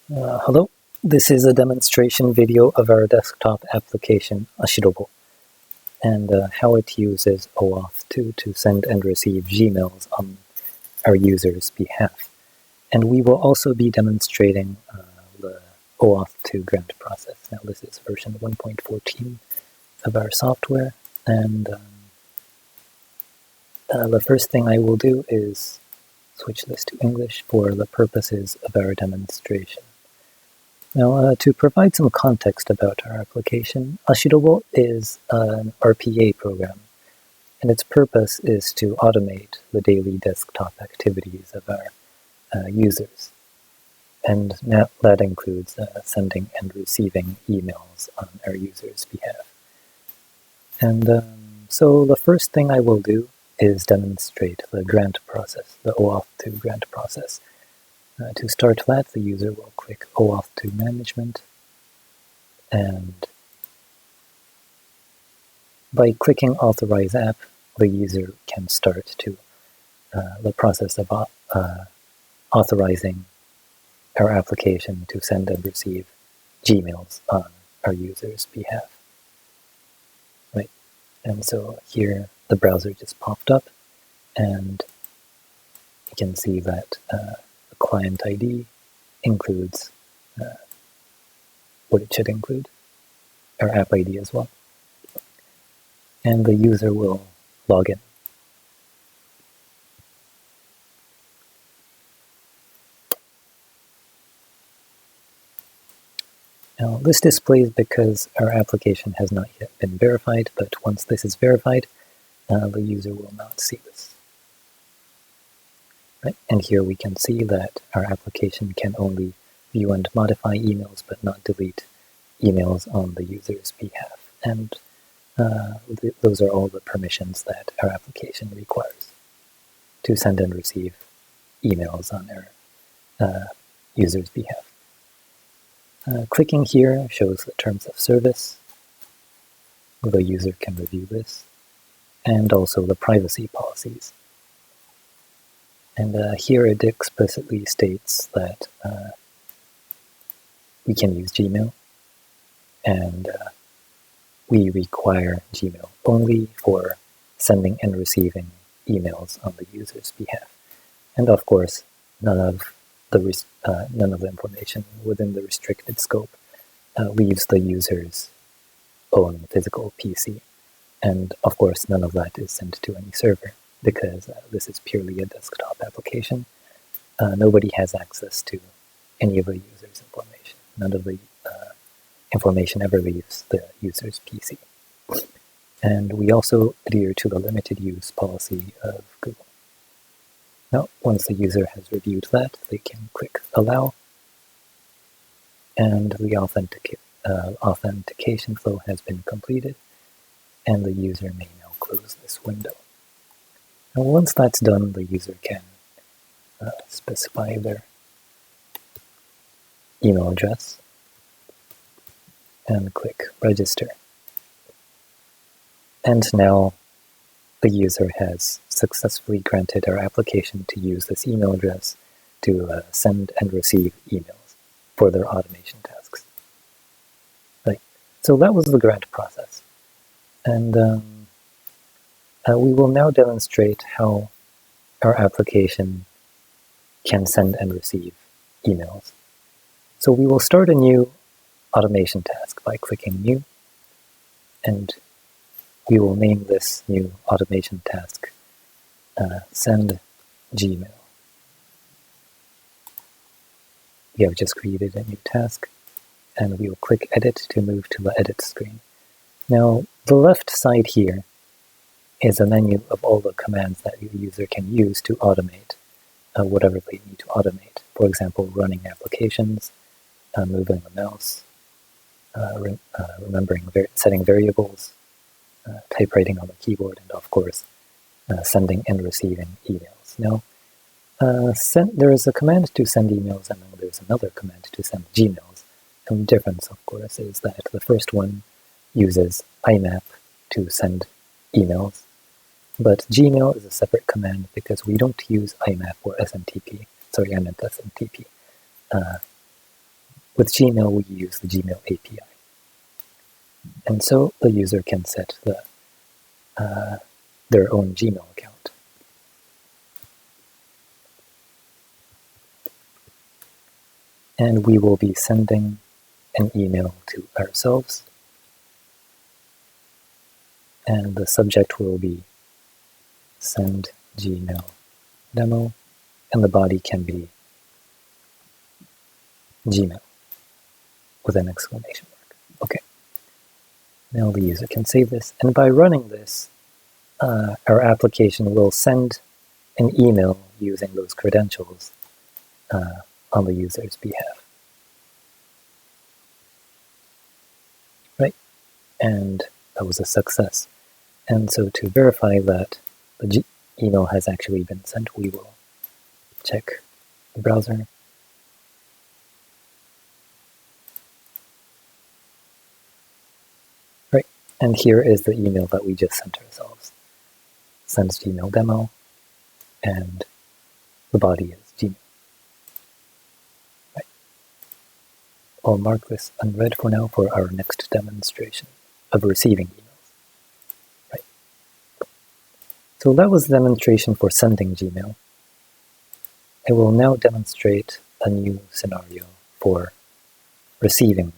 Hello, this is a demonstration video of our desktop application A시로보 and how it uses OAuth2 to send and receive Gmails on our users' behalf. And we will also be demonstrating the OAuth2 grant process. Now this is version 1.14 of our software, and the first thing I will do is switch this to English for the purposes of our demonstration. Now, to provide some context about our application, A시로보 is an RPA program, and its purpose is to automate the daily desktop activities of our users. And that includes sending and receiving emails on our users' behalf. And so the first thing I will do is demonstrate the grant process, the OAuth2 grant process. To start that, the user will click OAuth2 Management, and by clicking Authorize App, the user can start to the process of authorizing our application to send and receive Gmails on our user's behalf. Right, and so here the browser just popped up, and you can see that ClientID includes what it should include, our app ID as well. And the user will log in. Now this displays because our application has not yet been verified, but once this is verified, the user will not see this. Right? And here we can see that our application can only view and modify emails, but not delete emails on the user's behalf. And those are all the permissions that our application requires to send and receive emails on our user's behalf. Clicking here shows the terms of service. The user can review this, and also the privacy policies. And here it explicitly states that we can use Gmail, and we require Gmail only for sending and receiving emails on the user's behalf. And of course, none of the information within the restricted scope leaves the user's own physical PC. And of course, none of that is sent to any server, because this is purely a desktop application. Nobody has access to any of the user's information. None of the information ever leaves the user's PC. And we also adhere to the limited use policy of Google. Now, once the user has reviewed that, they can click Allow, and the authentication flow has been completed, and the user may now close this window. And once that's done, the user can specify their email address and click Register. And now the user has successfully granted our application to use this email address to send and receive emails for their automation tasks. Right. So that was the grant process. And we will now demonstrate how our application can send and receive emails. So we will start a new automation task by clicking New, and we will name this new automation task Send Gmail. We have just created a new task, and we will click Edit to move to the Edit screen. Now, the left side here is a menu of all the commands that the user can use to automate whatever they need to automate. For example, running applications, moving the mouse, setting variables, typewriting on the keyboard, and of course, sending and receiving emails. Now, there is a command to send emails, and then there's another command to send Gmails. And the difference, of course, is that the first one uses IMAP to send emails, but Gmail is a separate command because we don't use IMAP or SMTP. Sorry, I meant SMTP. with Gmail, we use the Gmail API. And so the user can set their own Gmail account. And we will be sending an email to ourselves. And the subject will be send Gmail demo, and the body can be Gmail with an exclamation mark. Okay. Now the user can save this, and by running this, our application will send an email using those credentials on the user's behalf. Right? And that was a success. And so to verify that the email has actually been sent, we will check the browser. Right, and here is the email that we just sent ourselves. Sends Gmail demo, and the body is Gmail. Right. I'll mark this unread for now for our next demonstration of receiving emails. Right. So that was the demonstration for sending Gmail. I will now demonstrate a new scenario for receiving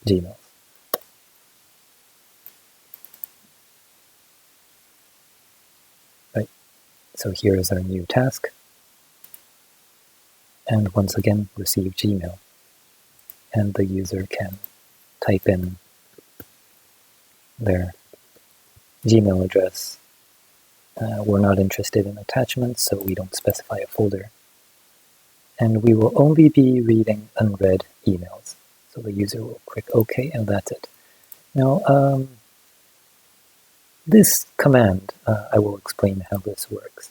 Gmail. Right, so here is our new task. And once again, receive Gmail. And the user can type in their Gmail address. We're not interested in attachments, so we don't specify a folder. And we will only be reading unread emails. So the user will click OK, and that's it. Now, this command, I will explain how this works.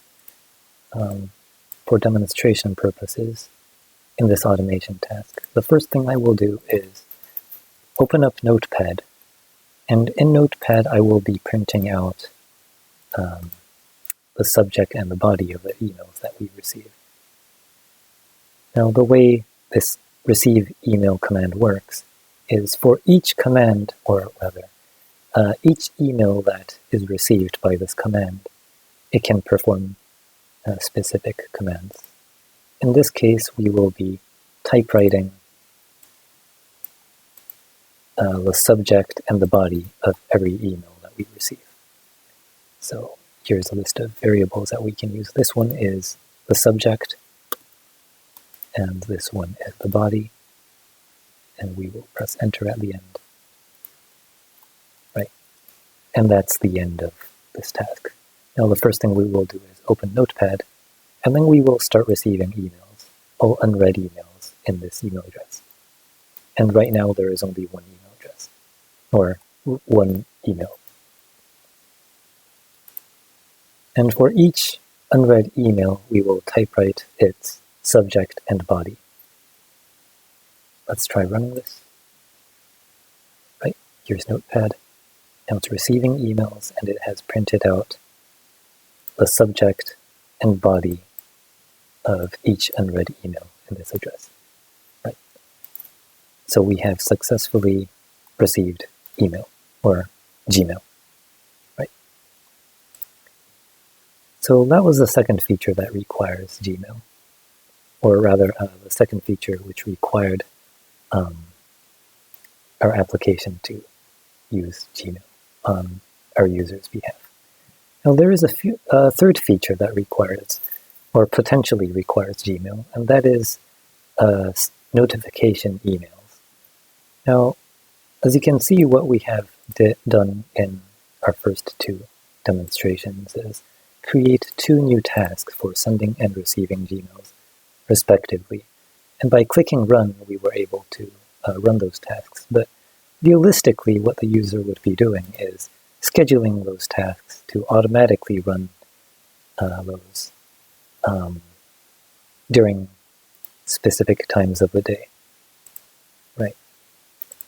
For demonstration purposes, in this automation task, the first thing I will do is open up Notepad. And in Notepad, I will be printing out the subject and the body of the emails that we receive. Now, the way this receive email command works is for each command, or rather, each email that is received by this command, it can perform specific commands. In this case, we will be typewriting the subject and the body of every email that we receive. So here's a list of variables that we can use. This one is the subject, and this one is the body, and we will press enter at the end. Right, and that's the end of this task. Now the first thing we will do is open Notepad, and then we will start receiving emails, all unread emails in this email address. And right now there is only one email address, or one email. And for each unread email, we will typewrite its subject and body. Let's try running this. Right, here's Notepad. Now it's receiving emails, and it has printed out the subject and body of each unread email in this address. Right. So we have successfully received email, or Gmail. Right. So that was the second feature that requires Gmail, or rather, the second feature which required our application to use Gmail on our user's behalf. Now there is a third feature that requires, or potentially requires Gmail, and that is notification emails. Now, as you can see, what we have done in our first two demonstrations is create two new tasks for sending and receiving Gmails, respectively. And by clicking run, we were able to run those tasks. But realistically, what the user would be doing is scheduling those tasks to automatically run those during specific times of the day. Right.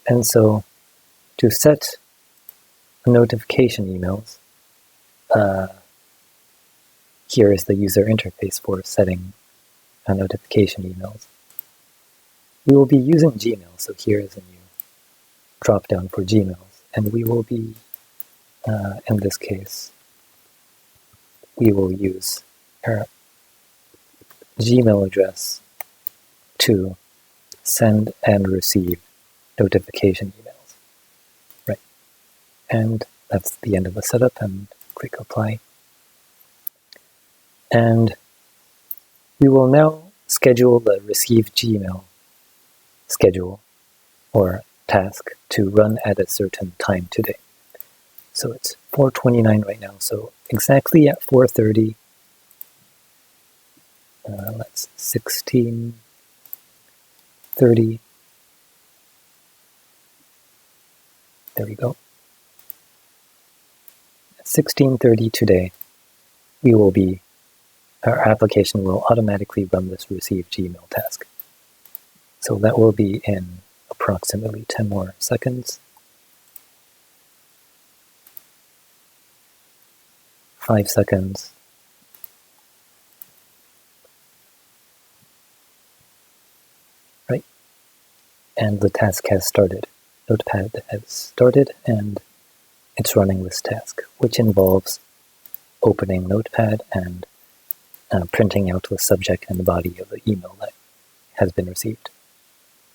And so to set notification emails, here is the user interface for setting notification emails. We will be using Gmail, so here is a new drop-down for Gmails, and we will be, in this case, we will use our Gmail address to send and receive notification emails, right? And that's the end of the setup, and click apply. And we will now schedule the receive Gmail schedule or task to run at a certain time today. So it's 4:29 right now, so exactly at 4:30, let's 16:30, there we go. At 16:30 today, our application will automatically run this receive Gmail task. So that will be in approximately 10 more seconds. 5 seconds. Right? And the task has started. Notepad has started and it's running this task, which involves opening Notepad and printing out the subject and the body of the email that has been received.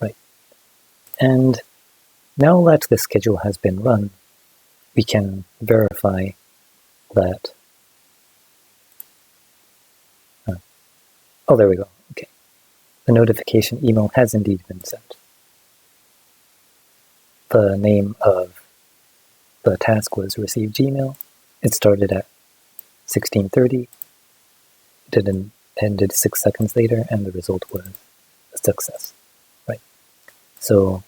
Right? And now that the schedule has been run, we can verify that. Oh, there we go. Okay. The notification email has indeed been sent. The name of the task was receive Gmail. It started at 16:30. It ended 6 seconds later, and the result was a success. Right. So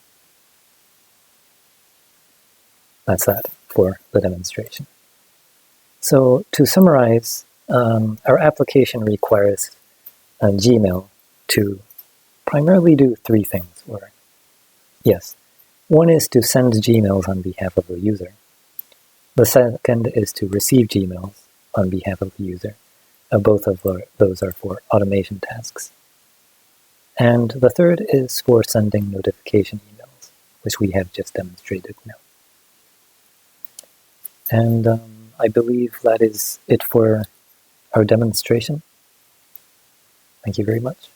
that's that for the demonstration. So to summarize, our application requires Gmail to primarily do 3 things. One is to send Gmails on behalf of the user. The second is to receive Gmails on behalf of the user. Both of those are for automation tasks. And the third is for sending notification emails, which we have just demonstrated now. And I believe that is it for our demonstration. Thank you very much.